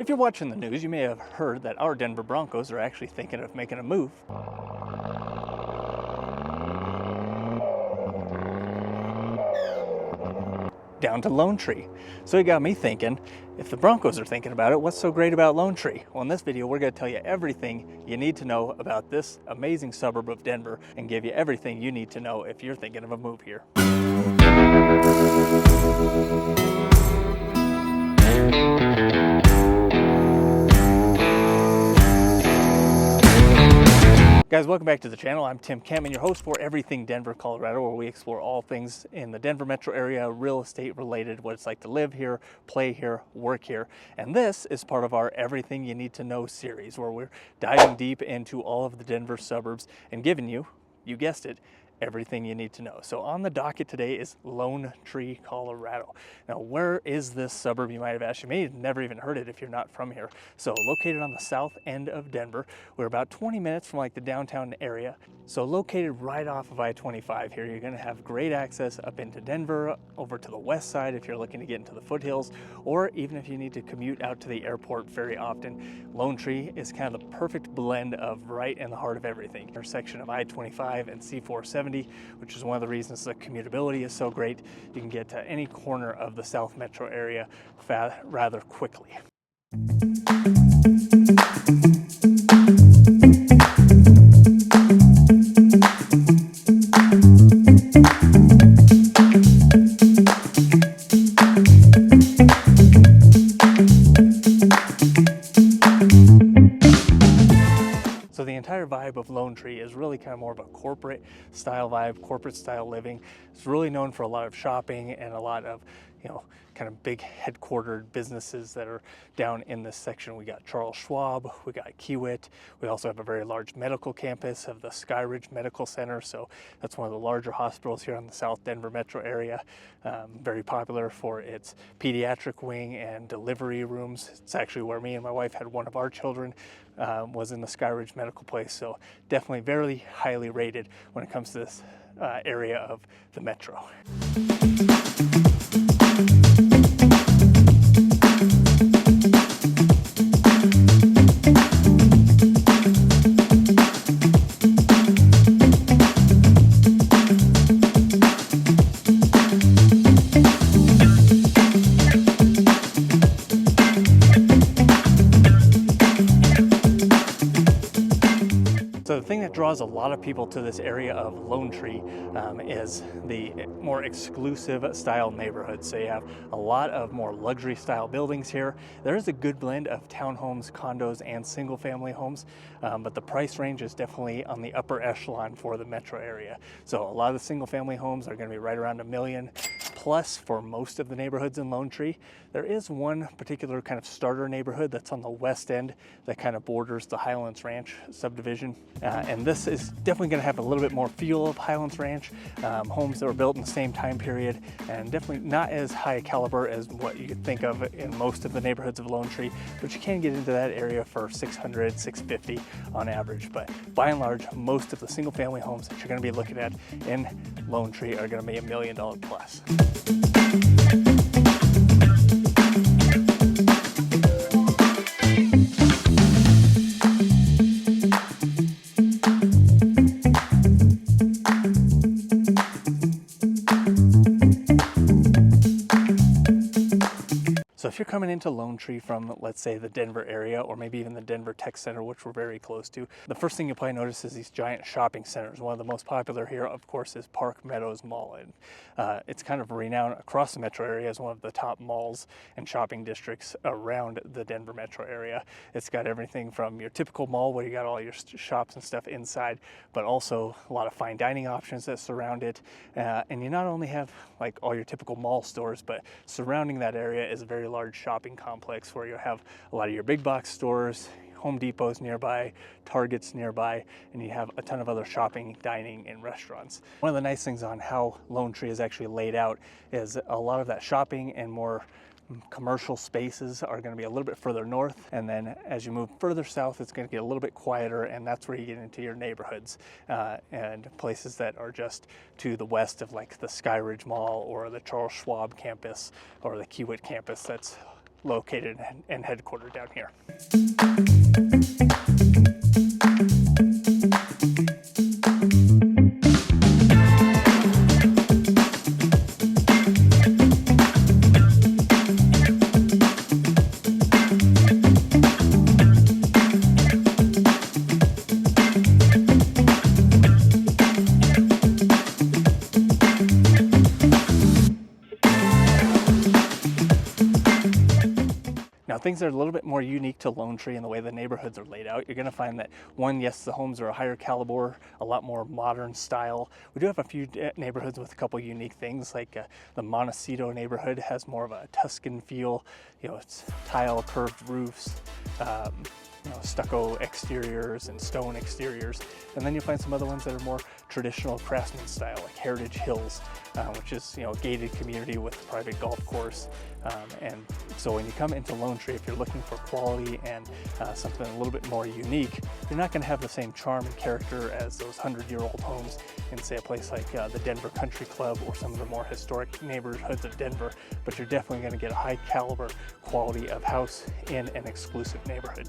If you're watching the news, you may have heard that our Denver Broncos are actually thinking of making a move down to Lone Tree. So it got me thinking, if the Broncos are thinking about it, what's so great about Lone Tree? Well, in this video, we're going to tell you everything you need to know about this amazing suburb of Denver and give you everything you need to know if you're thinking of a move here. Guys, welcome back to the channel. I'm Tim Kampmann, your host for Everything Denver, Colorado, where we explore all things in the Denver metro area, real estate related, what it's like to live here, play here, work here. And this is part of our Everything You Need to Know series, where we're diving deep into all of the Denver suburbs and giving you guessed it, everything you need to know. So on the docket today is Lone Tree, Colorado. Now, where is this suburb, you might have asked? You may have never even heard it if you're not from here. So located on the south end of Denver, we're about 20 minutes from like the downtown area. So located right off of I-25 here, you're gonna have great access up into Denver, over to the west side if you're looking to get into the foothills, or even if you need to commute out to the airport very often. Lone Tree is kind of the perfect blend of right in the heart of everything. Intersection of I-25 and C-470, which is one of the reasons the commutability is so great. You can get to any corner of the South Metro area rather quickly. So the entire vibe of Lone Tree is really kind of more of a corporate style vibe, corporate style living. It's really known for a lot of shopping and a lot of, kind of big headquartered businesses that are down in this section. We got Charles Schwab, we got Kiewit. We also have a very large medical campus of the Skyridge Medical Center. So that's one of the larger hospitals here in the South Denver metro area. Very popular for its pediatric wing and delivery rooms. It's actually where me and my wife had one of our children, was in the Skyridge Medical Place. So definitely very highly rated when it comes to this area of the metro. So the thing that draws a lot of people to this area of Lone Tree is the more exclusive style neighborhoods. So you have a lot of more luxury style buildings here. There is a good blend of townhomes, condos, and single family homes, but the price range is definitely on the upper echelon for the metro area. So a lot of the single family homes are going to be right around $1 million plus for most of the neighborhoods in Lone Tree. There is one particular kind of starter neighborhood that's on the west end that kind of borders the Highlands Ranch subdivision. And this is definitely going to have a little bit more feel of Highlands Ranch. Homes that were built in the same time period, and definitely not as high caliber as what you could think of in most of the neighborhoods of Lone Tree, but you can get into that area for $600, $650 on average. But by and large, most of the single family homes that you're going to be looking at in Lone Tree are going to be $1 million plus. So if you're coming into Lone Tree from, let's say, the Denver area, or maybe even the Denver Tech Center, which we're very close to, the first thing you'll probably notice is these giant shopping centers. One of the most popular here, of course, is Park Meadows Mall. And it's kind of renowned across the metro area as one of the top malls and shopping districts around the Denver metro area. It's got everything from your typical mall where you got all your shops and stuff inside, but also a lot of fine dining options that surround it. And you not only have like all your typical mall stores, but surrounding that area is a very large shopping complex where you have a lot of your big box stores, Home Depots nearby, Targets nearby, and you have a ton of other shopping, dining, and restaurants. One of the nice things on how Lone Tree is actually laid out is a lot of that shopping and more commercial spaces are going to be a little bit further north, and then as you move further south, it's going to get a little bit quieter, and that's where you get into your neighborhoods and places that are just to the west of like the Skyridge Mall or the Charles Schwab campus or the Kiewit campus. That's located and headquartered down here. Now, things are a little bit more unique to Lone Tree in the way the neighborhoods are laid out. You're going to find that, one, yes, the homes are a higher caliber, a lot more modern style. We do have a few neighborhoods with a couple unique things, like the Montecito neighborhood has more of a Tuscan feel. You know, it's tile curved roofs, stucco exteriors and stone exteriors. And then you'll find some other ones that are more traditional craftsman style, like Heritage Hills, which is, a gated community with a private golf course. And so when you come into Lone Tree, if you're looking for quality and something a little bit more unique, you're not going to have the same charm and character as those 100-year-old homes in, say, a place like the Denver Country Club or some of the more historic neighborhoods of Denver, but you're definitely going to get a high caliber quality of house in an exclusive neighborhood.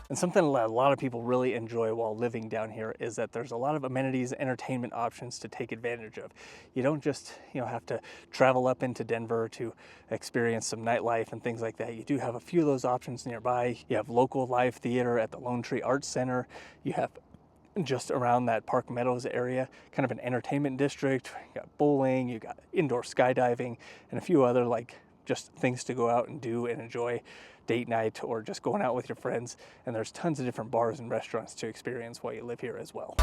And something a lot of people really enjoy while living down here is that there's a lot of amenities, entertainment options to take advantage of. You don't just have to travel up into Denver to experience some nightlife and things like that. You do have a few of those options nearby. You have local live theater at the Lone Tree Arts Center. You have just around that Park Meadows area, kind of an entertainment district. You got bowling, you got indoor skydiving, and a few other just things to go out and do and enjoy date night or just going out with your friends. And there's tons of different bars and restaurants to experience while you live here as well.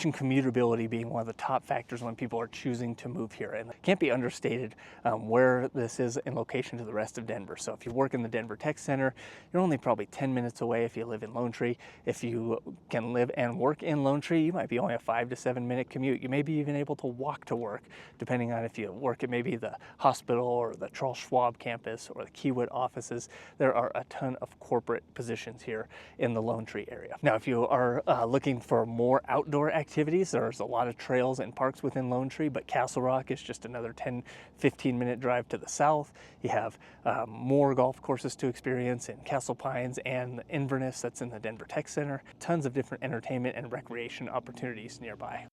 Commutability being one of the top factors when people are choosing to move here, and it can't be understated where this is in location to the rest of Denver. So if you work in the Denver Tech Center, you're only probably 10 minutes away if you live in Lone Tree. If you can live and work in Lone Tree, you might be only a 5 to 7 minute commute. You may be even able to walk to work, depending on if you work at maybe the hospital or the Charles Schwab campus or the Keywood offices. There are a ton of corporate positions here in the Lone Tree area. Now, if you are looking for more outdoor activities, there's a lot of trails and parks within Lone Tree, but Castle Rock is just another 10-15 minute drive to the south. You have more golf courses to experience in Castle Pines and Inverness, that's in the Denver Tech Center. Tons of different entertainment and recreation opportunities nearby.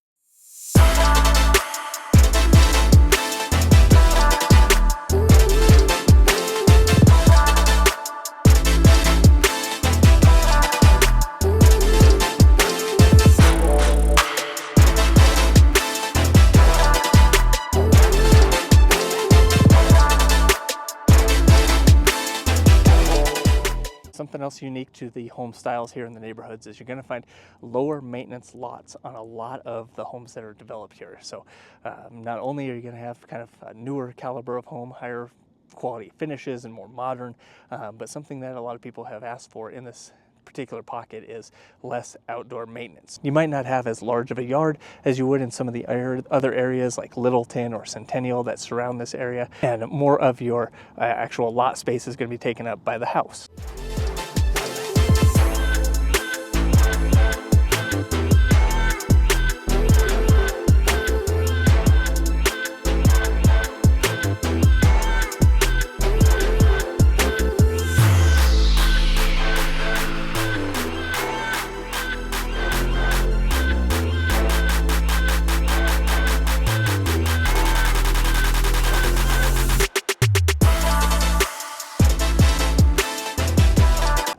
Something else unique to the home styles here in the neighborhoods is you're going to find lower maintenance lots on a lot of the homes that are developed here. So not only are you going to have kind of a newer caliber of home, higher quality finishes and more modern, but something that a lot of people have asked for in this particular pocket is less outdoor maintenance. You might not have as large of a yard as you would in some of the other areas like Littleton or Centennial that surround this area, and more of your actual lot space is going to be taken up by the house.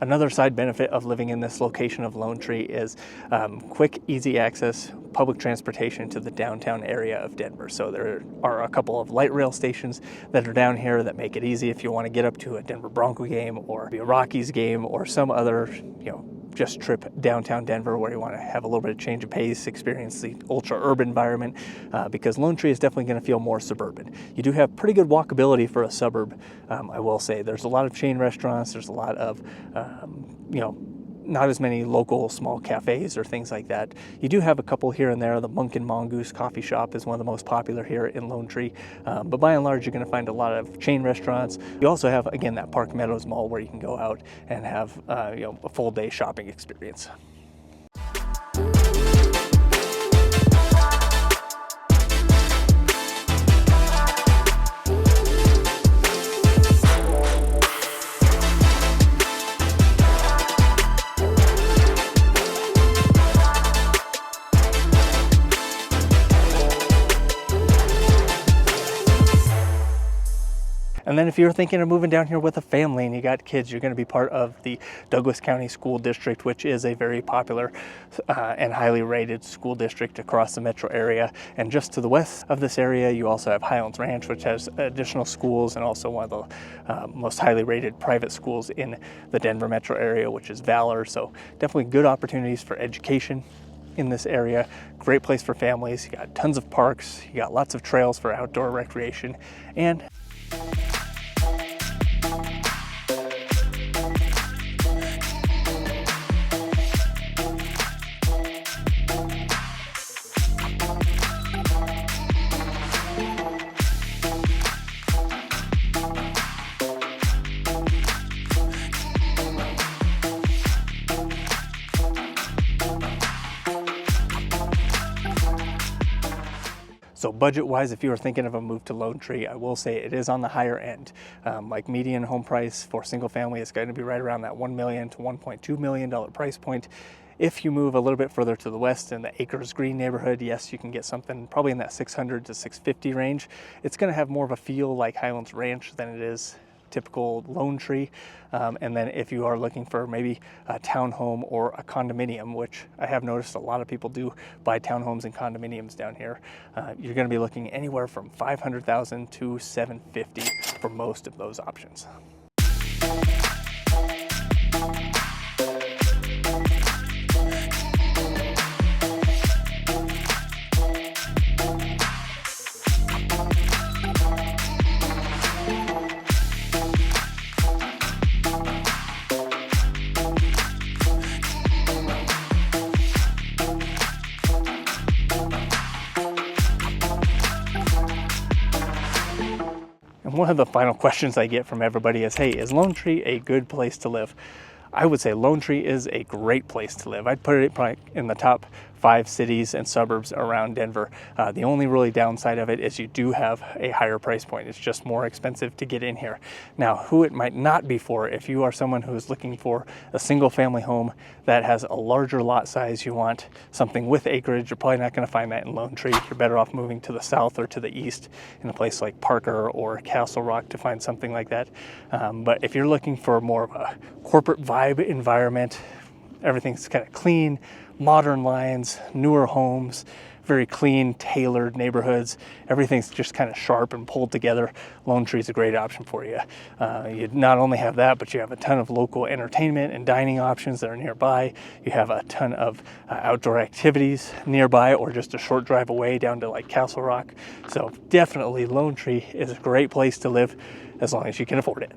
Another side benefit of living in this location of Lone Tree is quick, easy access, public transportation to the downtown area of Denver. So there are a couple of light rail stations that are down here that make it easy if you want to get up to a Denver Bronco game or a Rockies game or some other, just trip downtown Denver, where you want to have a little bit of change of pace, experience the ultra urban environment, because Lone Tree is definitely going to feel more suburban. You do have pretty good walkability for a suburb, I will say. There's a lot of chain restaurants, there's a lot of, not as many local small cafes or things like that. You do have a couple here and there. The Monk and Mongoose coffee shop is one of the most popular here in Lone Tree. But by and large, you're going to find a lot of chain restaurants. You also have, again, that Park Meadows Mall where you can go out and have a full day shopping experience. And then if you're thinking of moving down here with a family and you got kids, you're going to be part of the Douglas County School District, which is a very popular and highly rated school district across the metro area. And just to the west of this area, you also have Highlands Ranch, which has additional schools, and also one of the most highly rated private schools in the Denver metro area, which is Valor. So definitely good opportunities for education in this area. Great place for families. You got tons of parks, you got lots of trails for outdoor recreation, and so budget-wise, if you were thinking of a move to Lone Tree, I will say it is on the higher end. Like median home price for single family is going to be right around that $1 million to $1.2 million price point. If you move a little bit further to the west in the Acres Green neighborhood, yes, you can get something probably in that 600 to 650 range. It's going to have more of a feel like Highlands Ranch than it is typical Lone Tree. And then if you are looking for maybe a townhome or a condominium, which I have noticed a lot of people do buy townhomes and condominiums down here, you're going to be looking anywhere from $500,000 to $750,000 for most of those options. And one of the final questions I get from everybody is, hey, is Lone Tree a good place to live? I would say Lone Tree is a great place to live. I'd put it probably in the top 5 cities and suburbs around Denver. The only really downside of it is you do have a higher price point. It's just more expensive to get in here. Now, who it might not be for, if you are someone who is looking for a single family home that has a larger lot size, you want something with acreage, you're probably not going to find that in Lone Tree. You're better off moving to the south or to the east in a place like Parker or Castle Rock to find something like that. But if you're looking for more of a corporate vibe environment, everything's kind of clean, modern lines, newer homes, very clean, tailored neighborhoods. Everything's just kind of sharp and pulled together. Lone Tree is a great option for you. You not only have that, but you have a ton of local entertainment and dining options that are nearby. You have a ton of outdoor activities nearby, or just a short drive away down to like Castle Rock. So definitely Lone Tree is a great place to live as long as you can afford it.